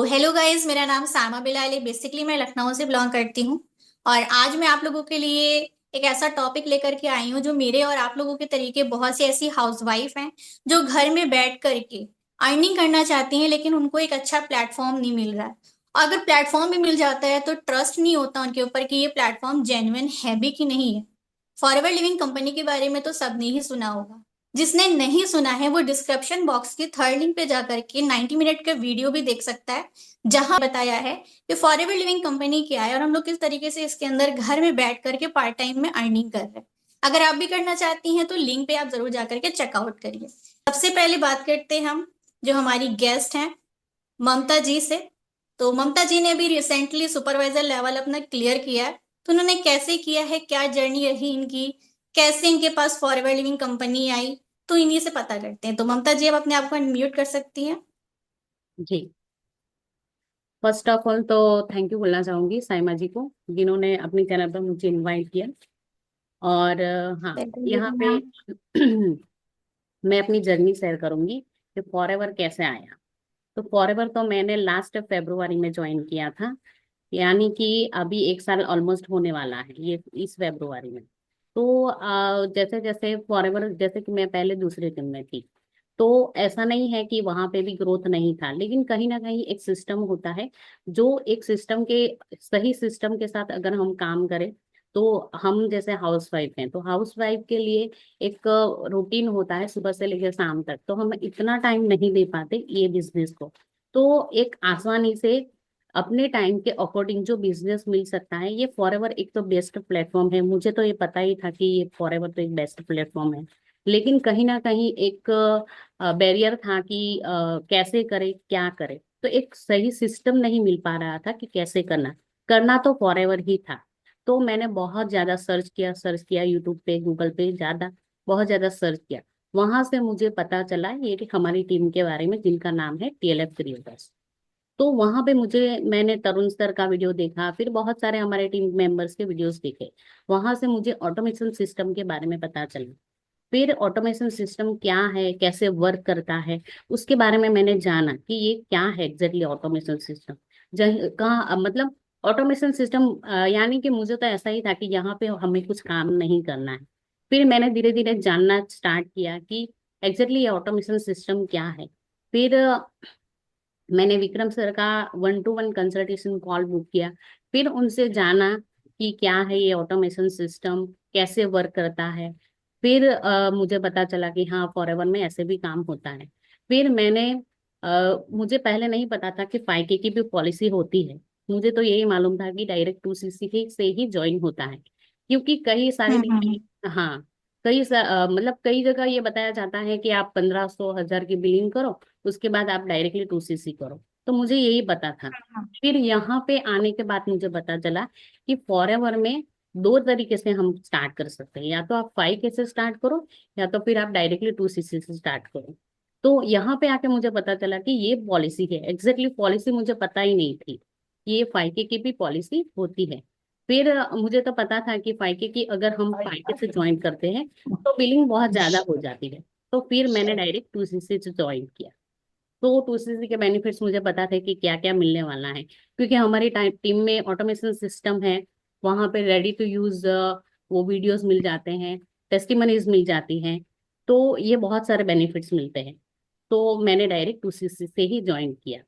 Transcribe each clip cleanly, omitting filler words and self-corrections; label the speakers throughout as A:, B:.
A: Hello guys, मेरा नाम सामा बिलाल है। बेसिकली मैं लखनऊ से बिलोंग करती हूँ। और आज मैं आप लोगों के लिए एक ऐसा टॉपिक लेकर के आई हूँ जो मेरे और आप लोगों के तरीके बहुत सी ऐसी हाउसवाइफ हैं जो घर में बैठ करके अर्निंग करना चाहती हैं, लेकिन उनको एक अच्छा प्लेटफॉर्म नहीं मिल रहा है। और अगर प्लेटफॉर्म भी मिल जाता है तो ट्रस्ट नहीं होता उनके ऊपर कि ये प्लेटफॉर्म जेन्युइन है भी कि नहीं है। फॉरएवर लिविंग कंपनी के बारे में तो सबने ही सुना होगा। जिसने नहीं सुना है वो डिस्क्रिप्शन बॉक्स की थर्ड लिंक पे जाकर के 90 मिनट का वीडियो भी देख सकता है, जहां बताया है कि फॉरएवर लिविंग कंपनी क्या है और हम लोग किस तरीके से इसके अंदर घर में बैठ करके पार्ट टाइम में अर्निंग कर रहे हैं। अगर आप भी करना चाहती हैं तो लिंक पे आप जरूर जाकर के चेकआउट करिए। सबसे पहले बात करते हैं हम जो हमारी गेस्ट हैं, ममता जी से। तो ममता जी ने भी रिसेंटली सुपरवाइजर लेवल अपना क्लियर किया है। तो उन्होंने कैसे किया है, क्या जर्नी रही इनकी, कैसे इनके पास फॉरएवर लिविंग कंपनी आई, तो इन्हीं से पता करते हैं। तो ममता जी, आप अपने आप को अनम्यूट कर सकती हैं।
B: जी। फर्स्ट ऑफ ऑल तो थैंक यू बोलना चाहूंगी साइमा जी को, जिन्होंने अपनी चैनल पर मुझे इनवाइट किया। और हाँ, यहाँ पे
A: मैम।
B: मैं अपनी जर्नी शेयर करूंगी कि फॉरएवर कैसे आया। तो फॉरएवर तो मैंने लास्ट फरवरी में ज्वाइन किया था, यानी कि अभी एक साल ऑलमोस्ट होने वाला है ये इस फरवरी में। तो जैसे जैसे फॉरएवर, जैसे कि मैं पहले दूसरे टीम में थी, तो ऐसा नहीं है कि वहां पे भी ग्रोथ नहीं था, लेकिन कहीं ना कहीं एक सिस्टम होता है। जो एक सिस्टम के सही सिस्टम के साथ अगर हम काम करें, तो हम जैसे हाउस वाइफ हैं, तो हाउस वाइफ के लिए एक रूटीन होता है सुबह से लेकर शाम तक, तो हम इतना टाइम नहीं दे पाते ये बिजनेस को। तो एक आसानी से अपने टाइम के अकॉर्डिंग जो बिजनेस मिल सकता है, ये फॉरएवर एक तो बेस्ट प्लेटफॉर्म है। मुझे तो ये पता ही था कि ये फॉरएवर तो एक बेस्ट प्लेटफॉर्म है, लेकिन कहीं ना कहीं एक बैरियर था कि कैसे करे क्या करे। तो एक सही सिस्टम नहीं मिल पा रहा था कि कैसे करना। करना तो फॉरएवर ही था। तो मैंने बहुत ज्यादा सर्च किया यूट्यूब पे, गूगल पे, ज्यादा बहुत ज्यादा सर्च किया। वहां से मुझे पता चला ये कि हमारी टीम के बारे में, जिनका नाम है टीएलएफ क्रिएटर्स। तो वहां पे मैंने तरुण सर का वीडियो देखा, फिर बहुत सारे हमारे टीम मेंबर्स के वीडियोस देखे। वहां से मुझे ऑटोमेशन सिस्टम के बारे में पता चला। फिर ऑटोमेशन सिस्टम क्या है, कैसे वर्क करता है, उसके बारे में मैंने जाना कि ये क्या है एग्जैक्टली ऑटोमेशन सिस्टम। कहाँ मतलब ऑटोमेशन सिस्टम, यानी कि मुझे तो ऐसा ही था कि यहाँ पे हमें कुछ काम नहीं करना है। फिर मैंने धीरे धीरे जानना स्टार्ट किया कि एग्जैक्टली ये ऑटोमेशन सिस्टम क्या है। फिर मैंने विक्रम सर का 1-to-1 कंसल्टेशन कॉल बुक किया। फिर उनसे जाना कि क्या है ये ऑटोमेशन सिस्टम, कैसे वर्क करता है। फिर मुझे पता चला कि हाँ, फॉरएवर में ऐसे भी काम होता है। फिर मुझे पहले नहीं पता था कि 5K की भी पॉलिसी होती है। मुझे तो यही मालूम था कि डायरेक्ट 2CC से ही ज्वाइन होता है, क्योंकि कई सारे
A: हम्म।
B: हाँ, मतलब कई जगह ये बताया जाता है कि आप 1500 1000 की बिलिंग करो, उसके बाद आप डायरेक्टली 2CC करो। तो मुझे यही पता था। फिर यहाँ पे आने के बाद मुझे पता चला कि फॉरएवर में दो तरीके से हम स्टार्ट कर सकते हैं, या तो आप 5K से स्टार्ट करो, या तो फिर आप डायरेक्टली 2CC से स्टार्ट करो। तो यहाँ पे आके मुझे पता चला कि ये पॉलिसी है। एग्जैक्टली पॉलिसी मुझे पता ही नहीं थी, ये 5K की भी पॉलिसी होती है। फिर मुझे तो पता था कि 5K की अगर हम 5K से ज्वाइन करते हैं तो बिलिंग बहुत ज्यादा हो जाती है। तो फिर मैंने डायरेक्ट 2CC से ज्वाइन किया। तो 2CC के बेनिफिट्स मुझे पता थे कि क्या क्या मिलने वाला है, क्योंकि हमारी टीम में ऑटोमेशन सिस्टम है। वहां पे रेडी टू यूज वो वीडियोस मिल जाते हैं, टेस्टिमनीज मिल जाती हैं। तो ये बहुत सारे बेनिफिट्स मिलते हैं। तो मैंने डायरेक्ट 2CC से ही ज्वाइन किया।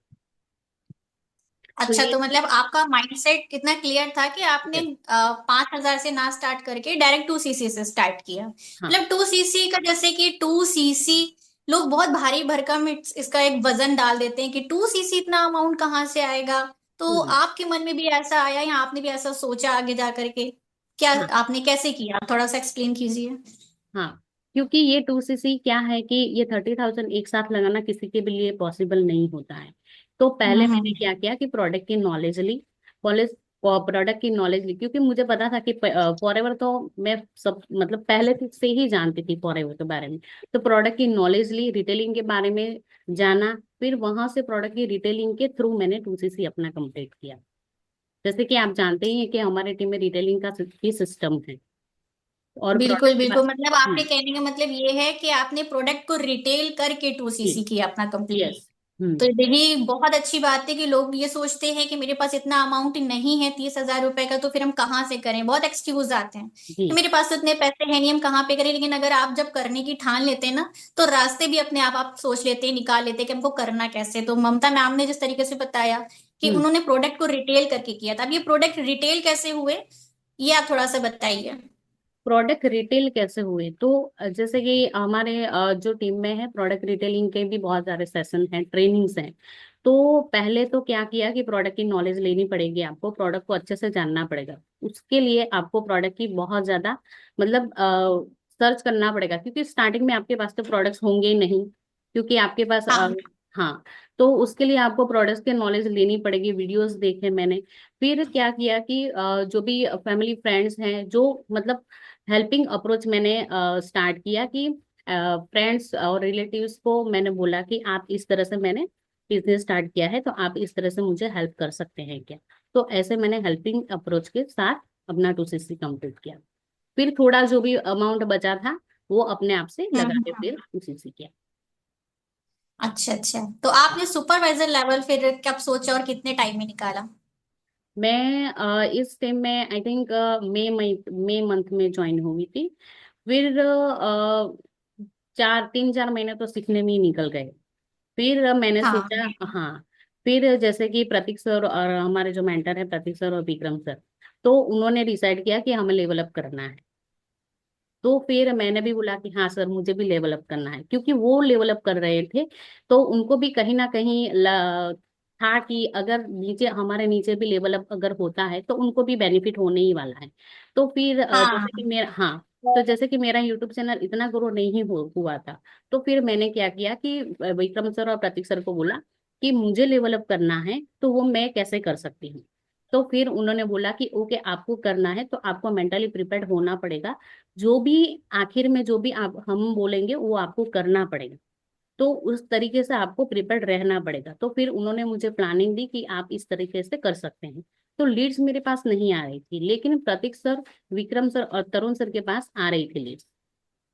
B: तो
A: अच्छा,
B: ये
A: तो मतलब आपका माइंडसेट कितना क्लियर था कि आपने 5,000 से ना स्टार्ट करके डायरेक्ट 2 सीसी से स्टार्ट किया।
B: हाँ।
A: मतलब 2 सीसी का, जैसे कि 2 सीसी लोग बहुत भारी भरकम इसका एक वजन डाल देते हैं कि 2 सीसी इतना अमाउंट कहाँ से आएगा। तो
B: हम्म,
A: आपके मन में भी ऐसा आया या आपने भी ऐसा सोचा आगे जा करके? क्या
B: हाँ,
A: आपने कैसे किया, आप थोड़ा सा एक्सप्लेन कीजिए।
B: हाँ। क्योंकि ये 2CC क्या है कि ये 30,000 एक साथ लगाना किसी के भी लिए पॉसिबल नहीं होता है। तो पहले मैंने
A: हम्म।
B: क्या किया कि प्रोडक्ट की नॉलेज ली, क्योंकि मुझे पता था कि फॉरएवर तो मैं सब मतलब पहले से ही जानती थी फॉरएवर के बारे में। तो प्रोडक्ट की नॉलेज ली, रिटेलिंग के बारे में जाना। फिर वहां से प्रोडक्ट की रिटेलिंग के थ्रू मैंने 2CC अपना कंप्लीट किया। जैसे कि आप जानते ही हैं कि हमारे टीम में रिटेलिंग का भी सिस्टम है, और
A: बिल्कुल
B: प्रोडक्ट के
A: बिल्कुल, मतलब आपके
B: हम्म,
A: कहने का मतलब ये है कि आपने प्रोडक्ट को रिटेल करके 2 सीसी
B: जी,
A: किया अपना कंप्लीट।
B: यस, हम्म।
A: तो देखिए बहुत अच्छी बात है कि लोग ये सोचते हैं कि मेरे पास इतना अमाउंट नहीं है 30,000 रुपए का, तो फिर हम कहाँ से करें, बहुत एक्सक्यूज आते हैं कि
B: जी।
A: मेरे पास तो इतने पैसे हैं नहीं, हम कहाँ पे करें। लेकिन अगर आप जब करने की ठान लेते हैं ना, तो रास्ते भी अपने आप सोच लेते हैं, निकाल लेते हैं कि हमको करना कैसे। तो ममता मैम ने जिस तरीके से बताया कि
B: हम्म।
A: उन्होंने प्रोडक्ट को रिटेल करके किया था, अब ये प्रोडक्ट रिटेल कैसे हुए, ये आप थोड़ा सा बताइए।
B: प्रोडक्ट रिटेल कैसे हुए, तो जैसे कि हमारे जो टीम में है, प्रोडक्ट रिटेलिंग के भी बहुत सारे सेशन हैं, ट्रेनिंग्स हैं। तो पहले तो क्या किया कि प्रोडक्ट की नॉलेज लेनी पड़ेगी, आपको प्रोडक्ट को अच्छे से जानना पड़ेगा। उसके लिए आपको प्रोडक्ट की बहुत ज्यादा मतलब सर्च करना पड़ेगा, क्योंकि स्टार्टिंग में आपके पास तो प्रोडक्ट्स होंगे ही नहीं, क्योंकि आपके पास
A: हाँ
B: हाँ। तो उसके लिए आपको प्रोडक्ट्स की नॉलेज लेनी पड़ेगी। वीडियोस देखे मैंने। फिर क्या किया कि जो भी फैमिली फ्रेंड्स हैं, जो मतलब हेल्पिंग अप्रोच मैंने स्टार्ट किया कि फ्रेंड्स और रिलेटिव्स को मैंने बोला कि आप इस तरह से मैंने बिजनेस स्टार्ट किया है, तो आप इस तरह से मुझे हेल्प कर सकते हैं क्या। तो ऐसे मैंने हेल्पिंग अप्रोच के साथ अपना 2cc कंप्लीट किया। फिर थोड़ा जो भी अमाउंट बचा था वो अपने आप से लगा के
A: हम्म।
B: फिर 2cc किया।
A: अच्छा अच्छा, तो आपने सुपरवाइजर लेवल फिर कब सोचा और कितने टाइम में निकाला?
B: मैं इस टाइम में आई थिंक मई मंथ में ज्वाइन हुई थी। फिर 3-4 महीने तो सीखने में ही निकल गए। फिर मैंने
A: हाँ
B: सोचा, हाँ। फिर जैसे कि प्रतीक सर और हमारे जो मेंटर है, प्रतीक सर और विक्रम सर, तो उन्होंने डिसाइड किया कि हमें लेवल अप करना है। तो फिर मैंने भी बोला कि हाँ सर, मुझे भी लेवल अप करना है, क्योंकि वो लेवल अप कर रहे थे। तो उनको भी कहीं ना कहीं था कि अगर नीचे, हमारे नीचे भी लेवल अप अगर होता है तो उनको भी बेनिफिट होने ही वाला है। तो फिर
A: हाँ
B: जैसे कि मेरा, हाँ। तो जैसे कि मेरा यूट्यूब चैनल इतना ग्रो नहीं हुआ था। तो फिर मैंने क्या किया कि विक्रम सर और प्रतीक सर को बोला कि मुझे लेवल अप करना है, तो वो मैं कैसे कर सकती हूँ। तो फिर उन्होंने बोला कि ओके, आपको करना है तो आपको मेंटली प्रिपेयर्ड होना पड़ेगा। जो भी आखिर में जो भी आप हम बोलेंगे वो आपको करना पड़ेगा। तो उस तरीके से आपको प्रिपेयर्ड रहना पड़ेगा। तो फिर उन्होंने मुझे प्लानिंग दी कि आप इस तरीके से कर सकते हैं। तो लीड्स मेरे पास नहीं आ रही थी, लेकिन प्रतीक सर, विक्रम सर और तरुण सर के पास आ रही थी लीड्स।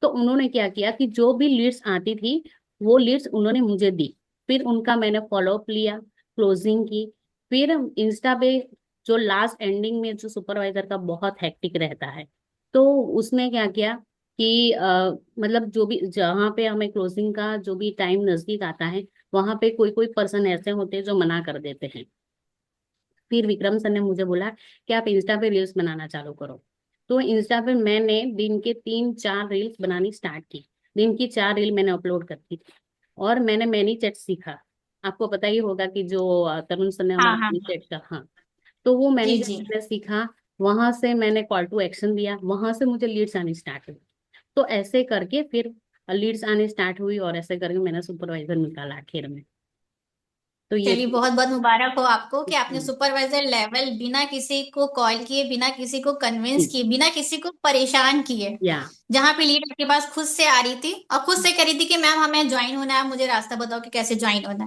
B: तो उन्होंने क्या किया कि जो भी लीड्स आती थी वो लीड्स उन्होंने मुझे दी। फिर उनका मैंने फॉलोअप लिया, क्लोजिंग की। फिर इंस्टा पे जो लास्ट एंडिंग में जो सुपरवाइजर का बहुत हेक्टिक रहता है, तो उसमें क्या किया कि मतलब जो भी जहाँ पे हमें क्लोजिंग का जो भी टाइम नजदीक आता है, वहां पे कोई कोई पर्सन ऐसे होते हैं जो मना कर देते हैं। फिर विक्रम सर ने मुझे बोला कि आप इंस्टा पे रील्स बनाना चालू करो। तो इंस्टा पे मैंने दिन के 3-4 रील्स बनानी स्टार्ट की। दिन की 4 रील मैंने अपलोड करती थी। और मैंने मैनी चैट सीखा। आपको पता ही होगा कि जो तरुण सर ने
A: हाँ
B: हमारा
A: हाँ
B: मैनी चैट का, हाँ। तो वो मैनी
A: जी
B: चैट
A: जी।
B: मैंने सीखा। वहां से मैंने कॉल टू एक्शन दिया, वहां से मुझे लीड्स आनी स्टार्ट हुई। तो ऐसे करके फिर लीड्स आने स्टार्ट हुई, और ऐसे करके मैंने सुपरवाइजर निकाला आखिर में। तो ये
A: चलिए बहुत बहुत मुबारक हो आपको कि आपने सुपरवाइजर लेवल बिना किसी को कॉल किए, बिना किसी को कन्विंस किए, बिना किसी को परेशान किए,
B: या
A: जहां पे लीड आपके पास खुद से आ रही थी और खुद से कह रही थी कि मैम हमें ज्वाइन होना है, मुझे रास्ता बताओ कि कैसे ज्वाइन होना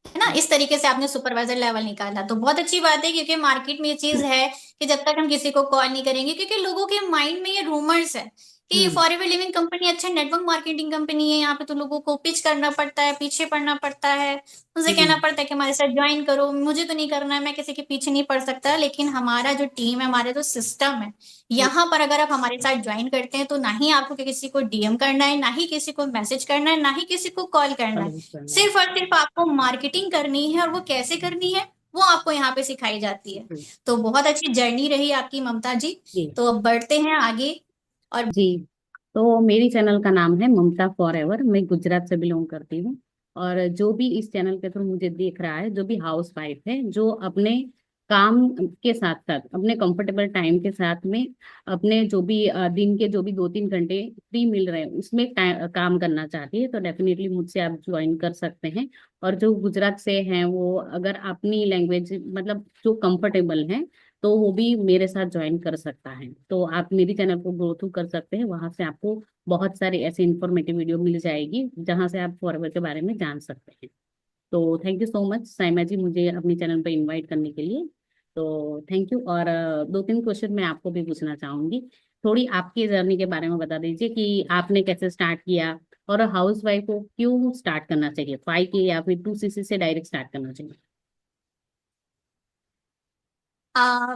A: है ना, इस तरीके से आपने सुपरवाइजर लेवल निकाला, तो बहुत अच्छी बात है। क्योंकि मार्केट में ये चीज है कि जब तक हम किसी को कॉल नहीं करेंगे, क्योंकि लोगों के माइंड में ये रूमर्स है कि
B: हम्म।
A: फॉरएवर लिविंग कंपनी अच्छा नेटवर्क मार्केटिंग कंपनी है, यहाँ पे तो लोगों को पिच करना पड़ता है, पीछे पड़ना पड़ता है, उनसे कहना
B: हम्म।
A: पड़ता है कि हमारे साथ ज्वाइन करो, मुझे तो नहीं करना है, मैं किसी के पीछे नहीं पड़ सकता। लेकिन हमारा जो टीम है, हमारे जो सिस्टम है, यहाँ पर अगर आप हमारे साथ ज्वाइन करते हैं, तो ना ही आपको किसी को डीएम करना है, ना ही किसी को मैसेज करना है, ना ही किसी को कॉल करना है।
B: फॉलो करना है।
A: सिर्फ और सिर्फ आपको मार्केटिंग करनी है, और वो कैसे करनी है वो आपको यहाँ पे सिखाई जाती है।
B: हम्म।
A: तो बहुत अच्छी जर्नी रही आपकी ममता जी।
B: जी।
A: तो अब बढ़ते हैं आगे। और
B: जी। तो मेरी चैनल का नाम है ममता फॉर एवर। मैं गुजरात से बिलोंग करती हूँ। और जो भी इस चैनल के थ्रू मुझे देख रहा है, जो भी हाउस वाइफ है, जो अपने काम के साथ साथ, अपने कंफर्टेबल टाइम के साथ में, अपने जो भी दिन के जो भी 2-3 घंटे फ्री मिल रहे हैं उसमें काम करना चाहती है, तो डेफिनेटली मुझसे आप ज्वाइन कर सकते हैं। और जो गुजरात से हैं, वो अगर अपनी लैंग्वेज मतलब जो कंफर्टेबल है, तो वो भी मेरे साथ ज्वाइन कर सकता है। तो आप मेरी चैनल को ग्रो थ्रू कर सकते हैं, वहां से आपको बहुत सारी ऐसी इंफॉर्मेटिव वीडियो मिल जाएगी जहां से आप फॉरवर्ड के बारे में जान सकते हैं। तो thank you so much Saima ji, मुझे अपनी चैनल पर इनवाइट करने के लिए। तो थैंक यू। और 2-3 क्वेश्चन मैं आपको भी पूछना चाहूंगी। थोड़ी आपकी जर्नी के बारे में बता दीजिए कि आपने कैसे स्टार्ट किया, और हाउस वाइफ को क्यों स्टार्ट करना चाहिए, 5K या फिर 2CC से डायरेक्ट स्टार्ट करना चाहिए?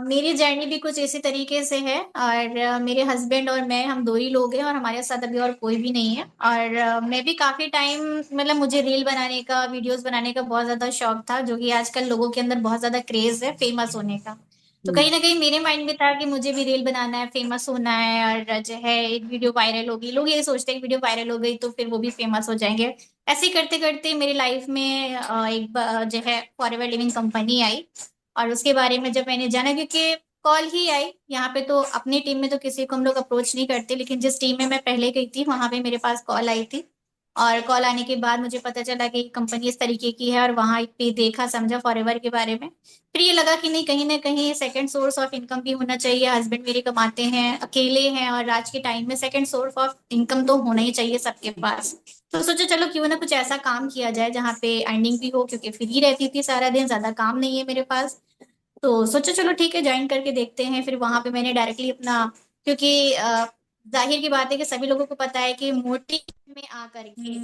A: मेरी जर्नी भी कुछ इसी तरीके से है। और मेरे हस्बैंड और मैं, हम दो ही लोग हैं और हमारे साथ अभी और कोई भी नहीं है। और मैं भी काफी टाइम, मतलब मुझे रील बनाने का, वीडियोस बनाने का बहुत ज्यादा शौक था, जो कि आजकल लोगों के अंदर बहुत ज्यादा क्रेज है फेमस होने का। तो
B: हम्म।
A: कहीं ना कहीं मेरे माइंड में था कि मुझे भी रील बनाना है, फेमस होना है, और जो है एक वीडियो वायरल होगी, लोग ये सोचते हैं कि वीडियो वायरल हो गई तो फिर वो भी फेमस हो जाएंगे। ऐसे ही करते करते मेरी लाइफ में जो है फॉरएवर लिविंग कंपनी आई। और उसके बारे में जब मैंने जाना, क्योंकि कॉल ही आई यहाँ पे, तो अपनी टीम में तो किसी को हम लोग अप्रोच नहीं करते, लेकिन जिस टीम में मैं पहले गई थी वहां पे मेरे पास कॉल आई थी। और कॉल आने के बाद मुझे पता चला कि कंपनी इस तरीके की है, और वहां पे देखा समझा फॉरएवर के बारे में। फिर ये लगा कि नहीं, कहीं ना कहीं सेकंड सोर्स ऑफ इनकम भी होना चाहिए। हस्बैंड मेरे कमाते हैं, अकेले हैं, और आज के टाइम में सेकंड सोर्स ऑफ इनकम तो होना ही चाहिए सबके पास। तो सोचो चलो क्यों ना कुछ ऐसा काम किया जाए जहाँ पे अर्निंग भी हो, क्योंकि फ्री रहती थी सारा दिन, ज्यादा काम नहीं है मेरे पास। तो सोचो चलो ठीक है, ज्वाइन करके देखते हैं। फिर वहां पे मैंने डायरेक्टली अपना, क्योंकि जाहिर की बात है कि सभी लोगों को पता है कि मोटी में आकर के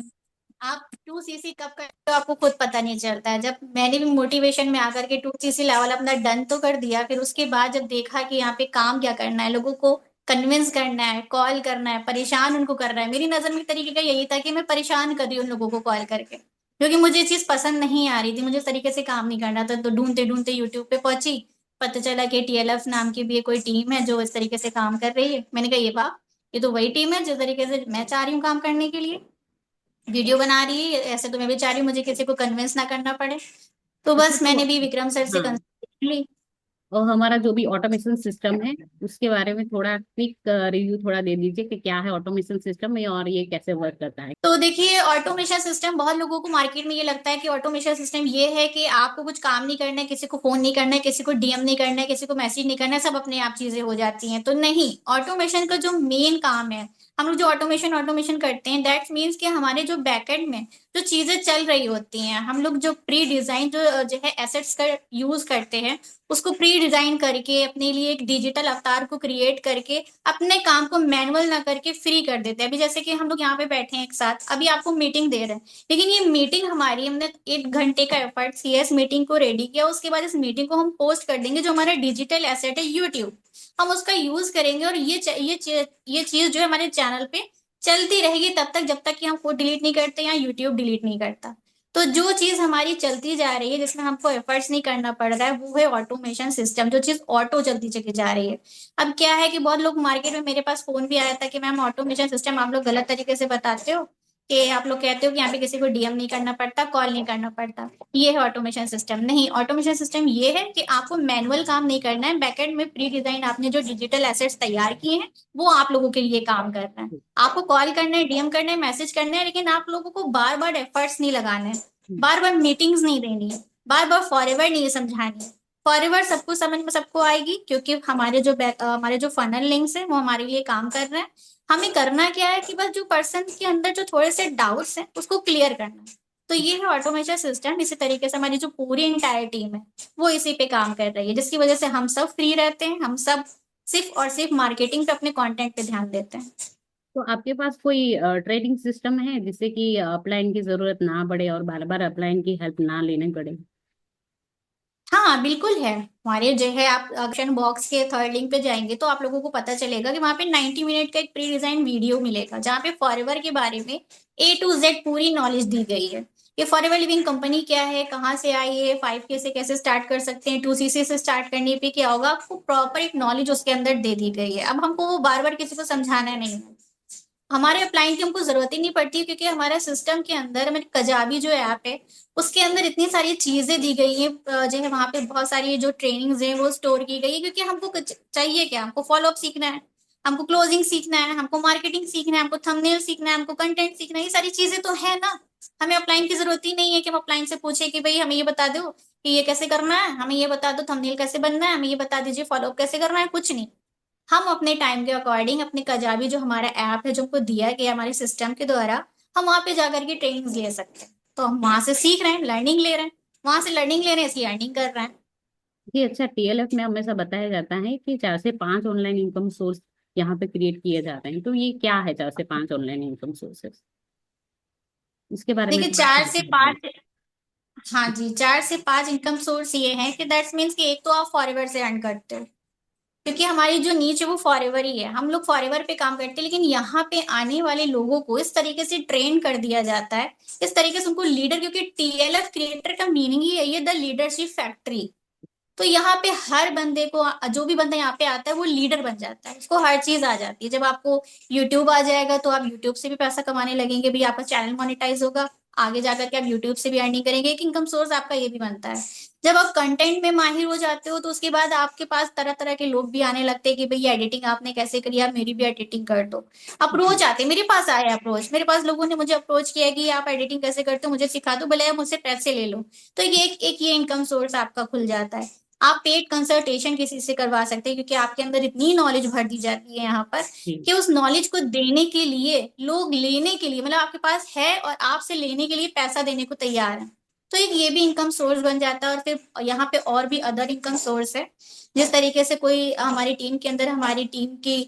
A: आप 2CC कब करते हो आपको खुद पता नहीं चलता है। जब मैंने भी मोटिवेशन में आकर के 2CC लेवल अपना डन तो कर दिया, फिर उसके बाद जब देखा कि यहाँ पे काम क्या करना है, लोगों को कन्विंस करना है, कॉल करना है, परेशान उनको करना है। मेरी नजर में एक तरीके का यही था कि मैं परेशान कर रही हूँ उन लोगों को कॉल करके, क्योंकि मुझे ये चीज पसंद नहीं आ रही थी, मुझे इस तरीके से काम नहीं करना था। तो ढूंढते ढूंढते यूट्यूब पे पहुंची, पता चला कि TLF नाम की भी ये कोई टीम है जो इस तरीके से काम कर रही है। मैंने कहा ये वाह, ये तो वही टीम है जिस तरीके से मैं चाह रही हूँ काम करने के लिए, वीडियो बना रही है ऐसे। तो मैं भी चाह रही हूँ मुझे किसी को कन्विंस ना करना पड़े। तो
B: अच्छा,
A: बस
B: तो
A: मैंने भी विक्रम सर से
B: हाँ,
A: कंसल्ट ली।
B: और हमारा जो भी ऑटोमेशन सिस्टम है उसके बारे में थोड़ा क्विक रिव्यू थोड़ा दे दीजिए कि क्या है ऑटोमेशन सिस्टम में और ये कैसे वर्क करता है।
A: तो देखिए, ऑटोमेशन सिस्टम, बहुत लोगों को मार्केट में ये लगता है कि ऑटोमेशन सिस्टम ये है कि आपको कुछ काम नहीं करना है, किसी को फोन नहीं करना है, किसी को DM नहीं करना है, किसी को मैसेज नहीं करना है, सब अपने आप चीजें हो जाती हैं। तो नहीं, ऑटोमेशन का जो मेन काम है, हम लोग जो ऑटोमेशन ऑटोमेशन करते हैं, दैट मीन्स कि हमारे जो बैकएंड में जो चीजें चल रही होती हैं, हम लोग जो प्री डिजाइन जो है एसेट्स का यूज करते हैं, उसको प्री डिजाइन करके अपने लिए एक डिजिटल अवतार को क्रिएट करके अपने काम को मैनुअल ना करके फ्री कर देते हैं। अभी जैसे कि हम लोग यहाँ पे बैठे हैं एक साथ, अभी आपको मीटिंग दे रहे हैं, लेकिन ये मीटिंग हमारी, हमने 1 घंटे का एफर्ट किया, इस मीटिंग को रेडी किया, उसके बाद इस मीटिंग को हम पोस्ट कर देंगे। जो हमारा डिजिटल एसेट है यूट्यूब, हम उसका यूज करेंगे, और ये चीज जो है हमारे चैनल पे चलती रहेगी तब तक जब तक कि हम कोड डिलीट नहीं करते या यूट्यूब डिलीट नहीं करता। तो जो चीज हमारी चलती जा रही है, जिसमें हमको एफर्ट्स नहीं करना पड़ रहा है, वो है ऑटोमेशन सिस्टम, जो चीज ऑटो चलती चली जा रही है। अब क्या है कि बहुत लोग मार्केट में, मेरे पास फोन भी आया था कि मैम ऑटोमेशन सिस्टम आप लोग गलत तरीके से बताते हो, कि आप लोग कहते हो कि यहाँ पे किसी को DM नहीं करना पड़ता, कॉल नहीं करना पड़ता। ये है ऑटोमेशन सिस्टम? नहीं, ऑटोमेशन सिस्टम ये है कि आपको मैनुअल काम नहीं करना है, बैकएंड में प्री डिजाइन आपने जो डिजिटल एसेट्स तैयार किए हैं वो आप लोगों के लिए काम कर रहे हैं। आपको कॉल करना है, DM करना है, मैसेज करना है, लेकिन आप लोगों को बार बार एफर्ट्स नहीं लगाने हैं, बार बार मीटिंग्स नहीं देनी है, बार बार फॉरएवर नहीं समझानी है। फॉरएवर सबको समझ में सबको आएगी, क्योंकि हमारे जो फनल लिंक्स हैं वो हमारे लिए काम कर रहे हैं। हमें करना क्या है कि बस जो पर्सन के अंदर जो थोड़े से डाउट्स हैं उसको क्लियर करना है। तो ये है ऑटोमेशन सिस्टम। इसी तरीके से हमारी जो पूरी इंटायर टीम है वो इसी पे काम कर रही है, जिसकी वजह से हम सब फ्री रहते हैं, हम सब सिर्फ और सिर्फ मार्केटिंग पे, अपने कंटेंट पे ध्यान देते हैं।
B: तो आपके पास कोई ट्रेडिंग सिस्टम है जिससे कि अपलाइन की जरूरत ना पड़े और बार बार अपलाइन की हेल्प ना लेने पड़े?
A: हाँ बिल्कुल है। हमारे जो है, आप ऑप्शन बॉक्स के थर्ड लिंक पे जाएंगे तो आप लोगों को पता चलेगा कि वहाँ पे 90 मिनट का एक प्री डिजाइन वीडियो मिलेगा, जहाँ पे फॉरएवर के बारे में A to Z पूरी नॉलेज दी गई है। ये फॉरएवर लिविंग कंपनी क्या है, कहाँ से आई है, 5K से कैसे स्टार्ट कर सकते हैं, 2CC से स्टार्ट करने पे क्या होगा, आपको प्रॉपर एक नॉलेज उसके अंदर दे दी गई है। अब हमको वो बार बार किसी को समझाना नहीं है। हमारे अपलाइन की हमको जरूरत ही नहीं पड़ती, क्योंकि हमारा सिस्टम के अंदर, हमारी कजाबी जो ऐप है उसके अंदर इतनी सारी चीजें दी गई हैं, जो है वहाँ पे बहुत सारी जो ट्रेनिंग्स हैं वो स्टोर की गई है। क्योंकि हमको चाहिए क्या, हमको फॉलोअप सीखना है, हमको क्लोजिंग सीखना है, हमको मार्केटिंग सीखना है, हमको थंबनेल सीखना है, हमको कंटेंट सीखना है, ये सारी चीजें तो है ना। हमें अपलाइन की जरूरत ही नहीं है कि हम अपलाइन से पूछे कि भाई हमें ये बता दो कि ये कैसे करना है, हमें ये बता दो थंबनेल कैसे बनना है, हमें ये बता दीजिए फॉलोअप कैसे करना है, कुछ नहीं। हम अपने टाइम के अकॉर्डिंग अपने कजाबी जो हमारा ऐप है, जो हमको दिया गया हमारे सिस्टम के द्वारा, हम वहां पे जाकर के ट्रेनिंग ले सकते हैं। तो हम वहां से सीख रहे हैं, लर्निंग ले रहे हैं, वहां से लर्निंग ले रहे हैं, इसलिए अर्निंग कर रहे हैं।
B: जी अच्छा, TLF में हमेशा बताया जाता है कि 4 से 5 ऑनलाइन इनकम सोर्स यहाँ पे क्रिएट किए जाते हैं, तो ये क्या है 4 से 5 ऑनलाइन इनकम सोर्सेस? इसके बारे में
A: देखिए
B: थोड़ा सा
A: चार से
B: बताइए।
A: पांच हाँ जी, 4 से 5 इनकम सोर्स ये हैं कि दैट्स मीन्स कि एक तो आप फॉरएवर से अर्न करते हो, क्योंकि हमारी जो नीच है वो फॉरएवर ही है, हम लोग फॉरएवर पे काम करते हैं। लेकिन यहाँ पे आने वाले लोगों को इस तरीके से ट्रेन कर दिया जाता है, इस तरीके से उनको लीडर, क्योंकि टीएलएफ क्रिएटर का मीनिंग ही है ये, द लीडरशिप फैक्ट्री। तो यहाँ पे हर बंदे को, जो भी बंदा यहाँ पे आता है वो लीडर बन जाता है, उसको हर चीज आ जाती है। जब आपको यूट्यूब आ जाएगा तो आप यूट्यूब से भी पैसा कमाने लगेंगे, भी आपका चैनल मोनेटाइज होगा, आगे जाकर के आप यूट्यूब से भी अर्निंग करेंगे, एक इनकम सोर्स आपका ये भी बनता है। जब आप कंटेंट में माहिर हो जाते हो तो उसके बाद आपके पास तरह तरह के लोग भी आने लगते हैं कि भाई एडिटिंग आपने कैसे करी, आप मेरी भी एडिटिंग कर दो।
B: जी।
A: अप्रोच आते हैं, मेरे पास आए अप्रोच, मेरे पास लोगों ने मुझे अप्रोच किया कि आप एडिटिंग कैसे करते हो, मुझे सिखा दो, भले आप मुझसे पैसे ले लो। तो ये एक ये इनकम सोर्स आपका खुल जाता है। आप पेड कंसल्टेशन किसी से करवा सकते हैं, क्योंकि आपके अंदर इतनी नॉलेज भर दी जाती है यहाँ पर
B: जी।
A: कि उस नॉलेज को देने के लिए लोग लेने के लिए, मतलब आपके पास है और आपसे लेने के लिए पैसा देने को तैयार है। तो एक ये भी इनकम सोर्स बन जाता है। और फिर यहाँ पे और भी अदर इनकम सोर्स है, जिस तरीके से कोई हमारी टीम के अंदर, हमारी टीम की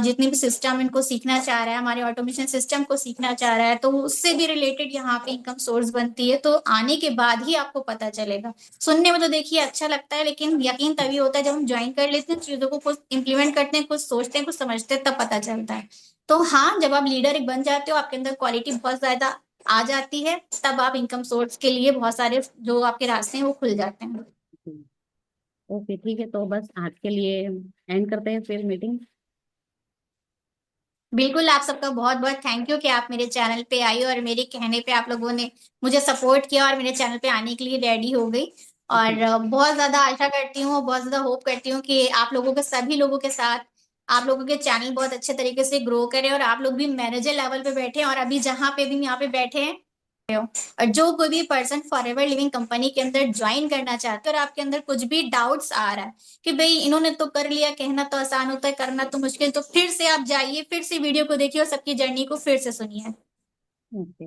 A: जितनी भी सिस्टम इनको सीखना चाह रहा है, हमारे ऑटोमेशन सिस्टम को सीखना चाह रहा है, तो उससे भी रिलेटेड यहाँ पे इनकम सोर्स बनती है। तो आने के बाद ही आपको पता चलेगा। सुनने में तो देखिए अच्छा लगता है, लेकिन यकीन तभी होता है जब हम ज्वाइन कर लेते हैं, चीजों को कुछ इंप्लीमेंट करते हैं, कुछ सोचते हैं, कुछ समझते हैं, तब पता चलता है। तो हाँ, जब आप लीडर एक बन जाते हो, आपके अंदर क्वालिटी बहुत ज्यादा आ जाती है, तब आप इनकम सोर्स के लिए बहुत सारे जो आपके रास्ते हैं वो खुल जाते हैं।
B: ओके, ठीक है, तो बस आज के लिए एंड करते हैं फिर मीटिंग।
A: बिल्कुल, आप सबका बहुत बहुत थैंक यू कि आप मेरे चैनल पे आई और मेरे कहने पे आप लोगों ने मुझे सपोर्ट किया और मेरे चैनल पे आने के लिए रेडी हो गई। और
B: जी।
A: बहुत ज्यादा आशा करती हूँ, बहुत ज्यादा होप करती हूँ कि आप लोगों के, सभी लोगों के साथ आप लोगों के चैनल बहुत अच्छे तरीके से ग्रो करे और आप लोग भी मैनेजर लेवल पे बैठे हैं, और अभी जहाँ पे भी यहाँ पे बैठे हैं हो। और जो कोई भी पर्सन फॉरएवर लिविंग कंपनी के अंदर ज्वाइन करना चाहते हैं और आपके अंदर कुछ भी डाउट्स आ रहा है कि भाई इन्होंने तो कर लिया, कहना तो आसान होता है, करना तो मुश्किल, तो फिर से आप जाइए, फिर से वीडियो को देखिए और सबकी जर्नी को फिर से सुनिए।
B: ओके।